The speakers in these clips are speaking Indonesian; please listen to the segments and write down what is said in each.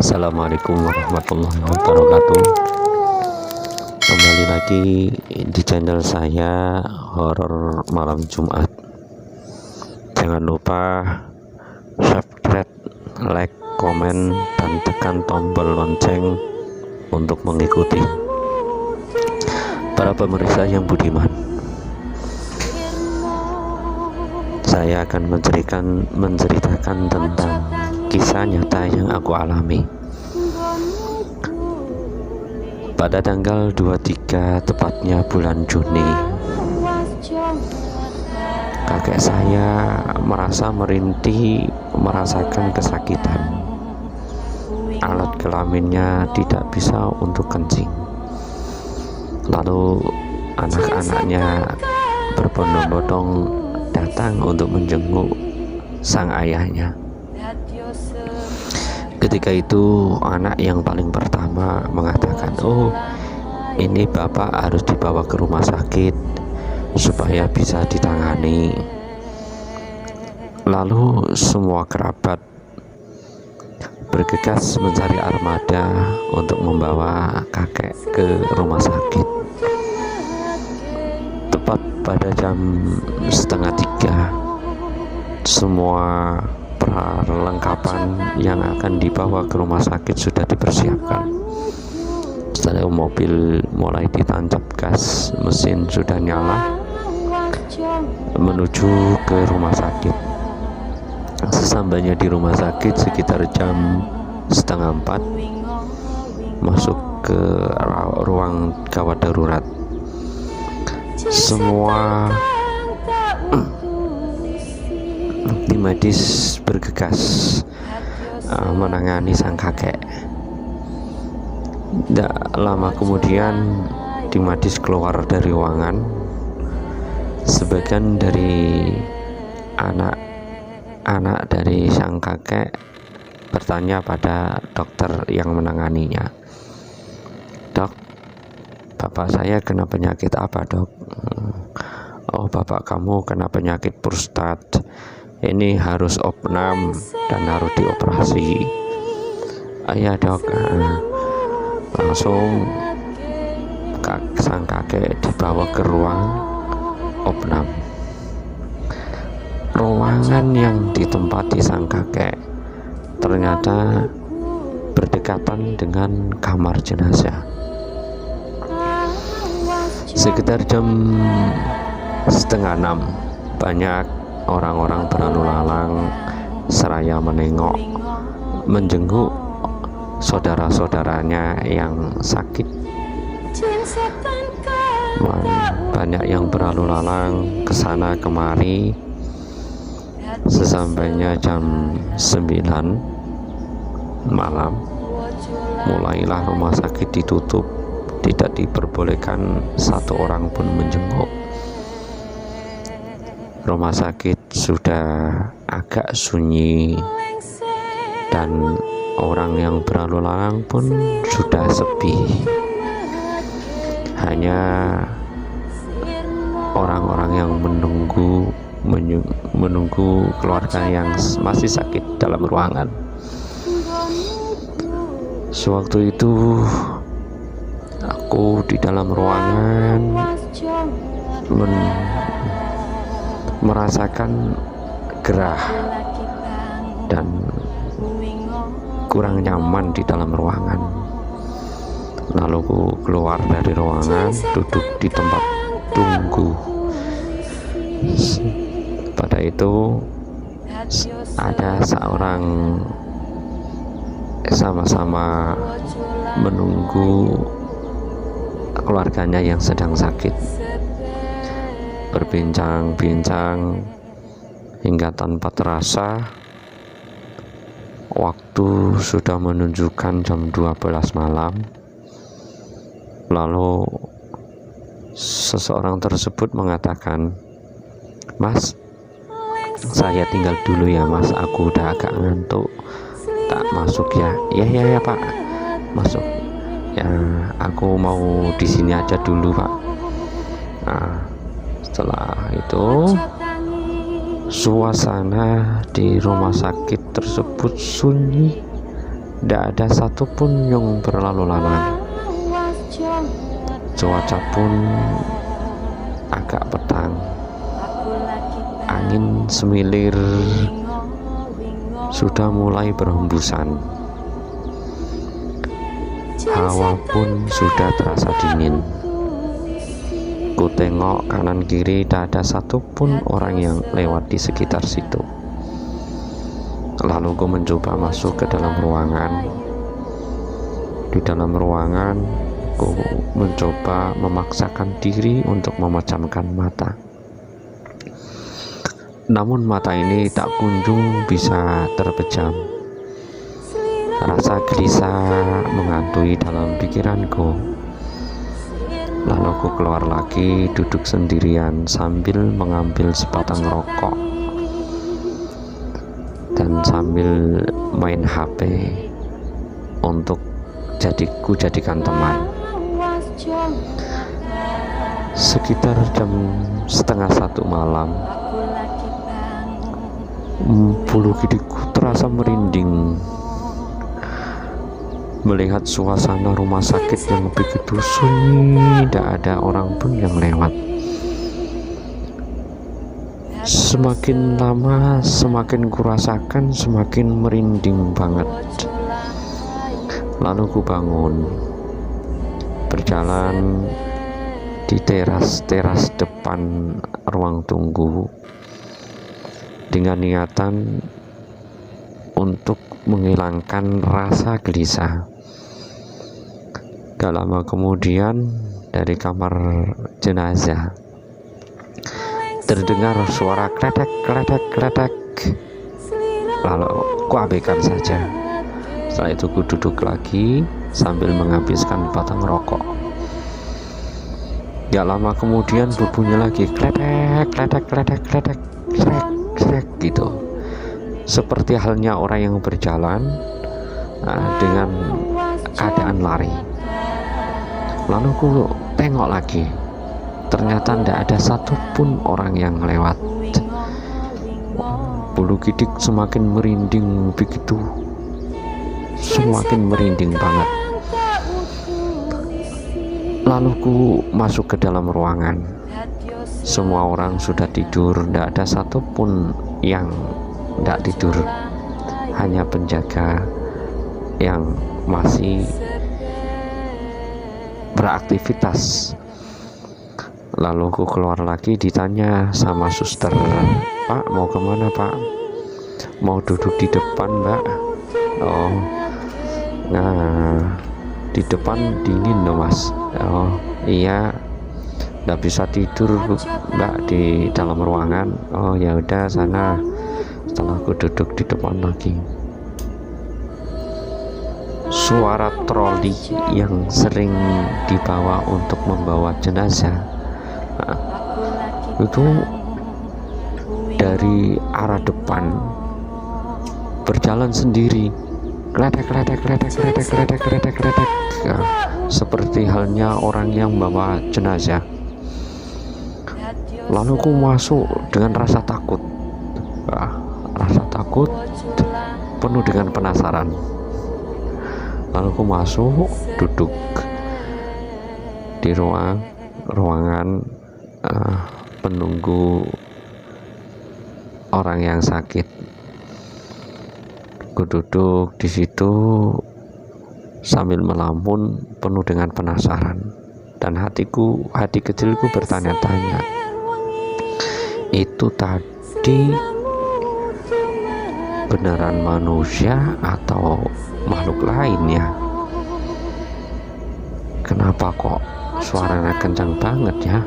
Assalamualaikum warahmatullahi wabarakatuh. Kembali lagi di channel saya Horor Malam Jumat. Jangan lupa subscribe, like, komen, dan tekan tombol lonceng untuk mengikuti. Para pemirsa yang budiman, saya akan menceritakan tentang kisah nyata yang aku alami. Pada tanggal 23 tepatnya bulan Juni, kakek saya merasa merintih, merasakan kesakitan. Alat kelaminnya tidak bisa untuk kencing. Lalu anak-anaknya berbondong-bondong datang untuk menjenguk sang ayahnya. Ketika itu anak yang paling pertama mengatakan, "Oh, ini bapak harus dibawa ke rumah sakit supaya bisa ditangani." Lalu semua kerabat bergegas mencari armada untuk membawa kakek ke rumah sakit. Tepat pada jam 2:30, semua perlengkapan yang akan dibawa ke rumah sakit sudah dipersiapkan. Setelah mobil mulai ditancap gas, mesin sudah nyala menuju ke rumah sakit. Sesampainya di rumah sakit sekitar jam 3:30, masuk ke ruang gawat darurat. Semua tim medis bergegas menangani sang kakek. Tidak lama kemudian tim medis keluar dari ruangan. Sebagian dari anak-anak dari sang kakek bertanya pada dokter yang menanganinya, "Dok, bapak saya kena penyakit apa, Dok?" "Oh, bapak kamu kena penyakit prostat. Ini harus opnam dan harus dioperasi." "Iya, Dok." Langsung sang kakek dibawa ke ruang opnam. Ruangan yang ditempati sang kakek ternyata berdekatan dengan kamar jenazah. Sekitar jam 5:30, banyak orang-orang berlalu lalang seraya menjenguk saudara-saudaranya yang sakit. Banyak yang berlalu lalang ke sana kemari. Sesampainya jam 9 malam, mulailah rumah sakit ditutup. Tidak diperbolehkan satu orang pun menjenguk. Rumah sakit sudah agak sunyi dan orang yang berlalu lalang pun sudah sepi. Hanya orang-orang yang menunggu keluarga yang masih sakit dalam ruangan. Sewaktu itu aku di dalam ruangan merasakan gerah dan kurang nyaman di dalam ruangan. Lalu aku keluar dari ruangan, duduk di tempat tunggu. Pada itu ada seorang sama-sama menunggu keluarganya yang sedang sakit, berbincang-bincang hingga tanpa terasa waktu sudah menunjukkan jam 12 malam. Lalu seseorang tersebut mengatakan, "Mas, saya tinggal dulu ya, Mas, aku udah agak ngantuk, tak masuk ya." Ya Pak, masuk ya, aku mau di sini aja dulu, Pak." Nah, setelah itu suasana di rumah sakit tersebut sunyi Tidak ada satupun yang berlalu lalang. Cuaca pun agak petang. Angin semilir sudah mulai berhembusan. Hawa pun sudah terasa dingin. Ku tengok kanan kiri, tak ada satupun orang yang lewat di sekitar situ. Lalu ku mencoba masuk ke dalam ruangan. Di dalam ruangan, ku mencoba memaksakan diri untuk memejamkan mata. Namun mata ini tak kunjung bisa terpejam. Rasa gelisah menghantui dalam pikiranku. Lalu aku keluar lagi, duduk sendirian sambil mengambil sebatang rokok dan sambil main HP untuk jadikan teman. Sekitar jam 12:30 malam, bulu gigiku terasa merinding melihat suasana rumah sakit yang begitu sunyi, tidak ada orang pun yang lewat. Semakin lama semakin kurasakan semakin merinding banget. Lalu ku bangun, berjalan di teras depan ruang tunggu dengan niatan untuk menghilangkan rasa gelisah. Gak lama kemudian dari kamar jenazah terdengar suara kletek. Lalu ku abaikan saja. Setelah itu ku duduk lagi sambil menghabiskan batang rokok. Gak lama kemudian berbunyi lagi kletek gitu. Seperti halnya orang yang berjalan dengan keadaan lari. Lalu ku tengok lagi, ternyata tidak ada satupun orang yang lewat. Bulu gidik semakin merinding begitu, semakin merinding banget. Lalu ku masuk ke dalam ruangan. Semua orang sudah tidur, tidak ada satupun yang tidak tidur, hanya penjaga yang masih beraktivitas. Lalu ku keluar lagi, ditanya sama suster, "Pak, mau kemana Pak?" "Mau duduk di depan Mbak." "Oh, nah di depan dingin loh Mas." "Oh iya, nggak bisa tidur Mbak di dalam ruangan." "Oh ya udah sana." Setelah aku duduk di depan lagi, suara troli yang sering dibawa untuk membawa jenazah itu dari arah depan berjalan sendiri, kletek, seperti halnya orang yang membawa jenazah. Lalu aku masuk dengan rasa takut, penuh dengan penasaran. Lalu aku masuk, duduk di ruangan penunggu orang yang sakit. Aku duduk di situ sambil melamun, penuh dengan penasaran, dan hati kecilku bertanya-tanya, itu tadi beneran manusia atau makhluk lain ya? Kenapa kok suaranya kencang banget ya?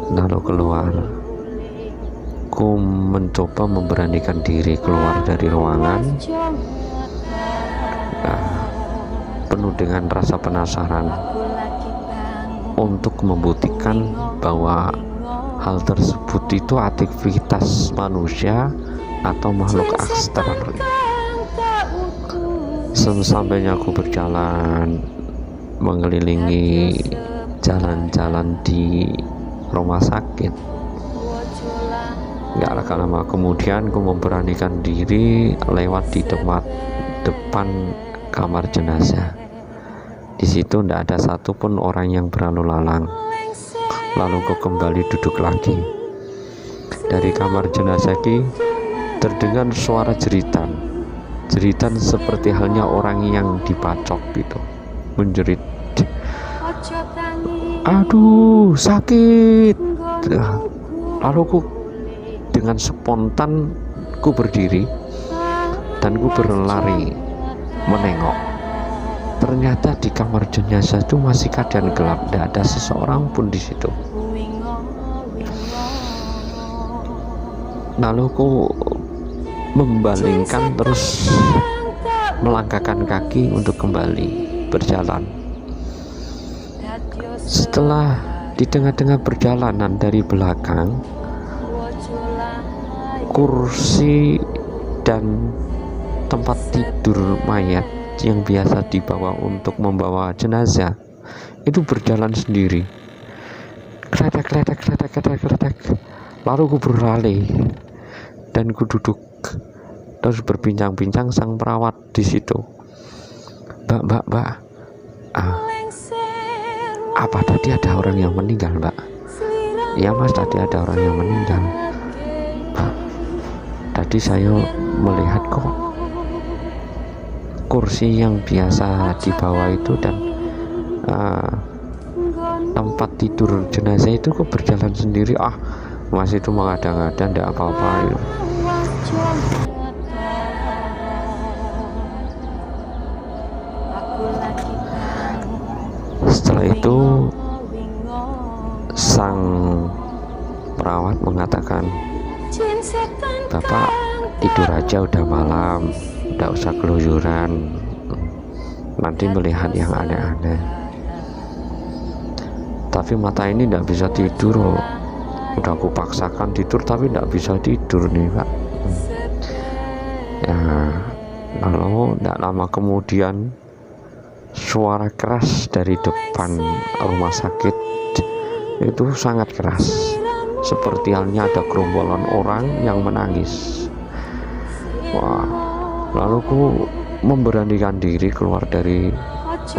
Lalu keluar, ku mencoba memberanikan diri keluar dari ruangan, penuh dengan rasa penasaran untuk membuktikan bahwa hal tersebut itu aktivitas manusia atau makhluk astral. Sesampainya aku berjalan mengelilingi jalan-jalan di rumah sakit, Nggak lama kemudian aku memberanikan diri lewat di depan kamar jenazah. Di situ tidak ada satupun orang yang berlalu lalang. Lalu aku kembali duduk lagi. Dari kamar jenazah ini terdengar suara jeritan seperti halnya orang yang dipacok gitu, menjerit, aduh sakit. Lalu ku dengan spontan ku berdiri dan ku berlari menengok. Ternyata di kamar jenazah itu masih keadaan gelap, tidak ada seseorang pun di situ. Lalu ku membalingkan terus melangkahkan kaki untuk kembali berjalan. Setelah di tengah-tengah perjalanan dari belakang, kursi dan tempat tidur mayat yang biasa dibawa untuk membawa jenazah itu berjalan sendiri, kletek. Lalu ku beralih dan ku duduk terus berbincang-bincang sang perawat di situ. Mbak, apa tadi ada orang yang meninggal, Mbak? Ya Mas, tadi ada orang yang meninggal, Mbak. Tadi saya melihat kok kursi yang biasa dibawa itu dan tempat tidur jenazah itu kok berjalan sendiri. Mas itu mengada-ngada, tidak apa-apa itu. Setelah itu sang perawat mengatakan, Bapak tidur aja, udah malam, tidak usah keluyuran, nanti melihat yang aneh-aneh. Tapi mata ini tidak bisa tidur, udah aku paksakan tidur tapi tidak bisa tidur nih Pak. Ya, lalu tidak lama kemudian suara keras dari depan rumah sakit itu sangat keras, seperti halnya ada gerombolan orang yang menangis. Wah, lalu aku memberanikan diri keluar dari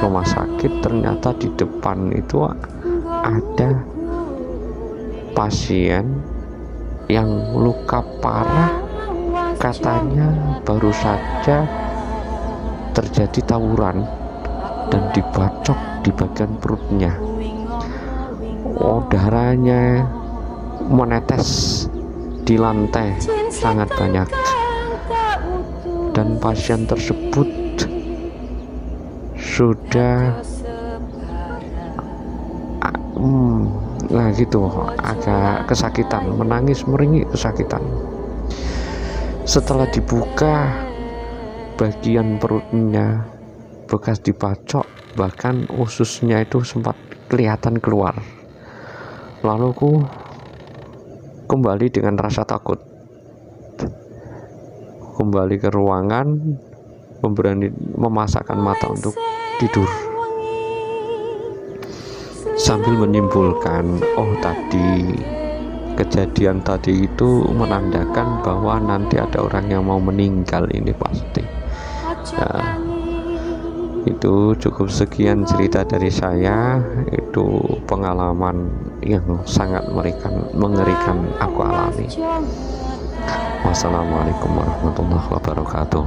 rumah sakit. Ternyata di depan itu ada pasien yang luka parah, katanya baru saja terjadi tawuran dan dibacok di bagian perutnya. Darahnya menetes di lantai sangat banyak, dan pasien tersebut sudah agak kesakitan, menangis meringik kesakitan. Setelah dibuka bagian perutnya bekas dibacok, bahkan ususnya itu sempat kelihatan keluar. Lalu aku kembali dengan rasa takut, kembali ke ruangan, memasakkan mata untuk tidur sambil menyimpulkan, tadi kejadian tadi itu menandakan bahwa nanti ada orang yang mau meninggal ini pasti. Itu cukup sekian cerita dari saya. Itu pengalaman yang sangat mengerikan aku alami. Wassalamualaikum warahmatullahi wabarakatuh.